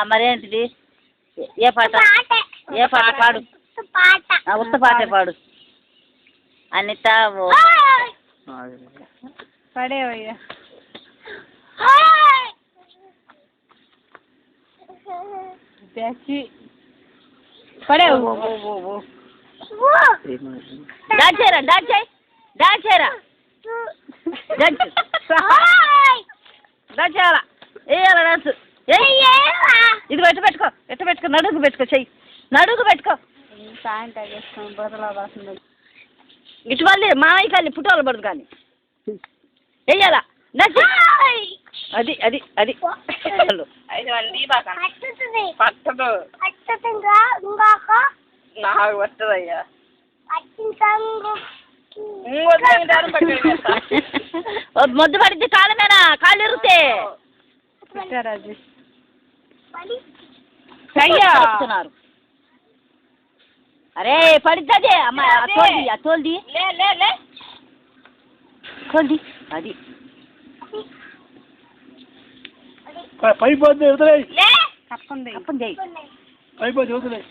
మరేంటిది ఏ పాట పాడు ఉత్త పాటే పాడు అనిత పడేవయ్యా పడేవు డాన్స్ చేయరా డాన్స్ చేయాలా డాన్స్ ఇది పెట్టుకో నడుగు పెట్టుకో చెయ్యి నడుగు పెట్టుకో ఇటు మళ్ళీ మామయ్య కానీ పుట్టోలు పడదు కానీ వెయ్యాలా అది అది అది పట్టదు నాకు పట్టదయ్యా మొద్దు పడితే కాళ్ళమేనా కాళ్ళు ఇరిగితే అరే పడిద్ది అమ్మాయి తోల్ది తోల్ది అది పైపోద్ది వదిలేయి కప్పంది పైపోద్ది వదిలేయి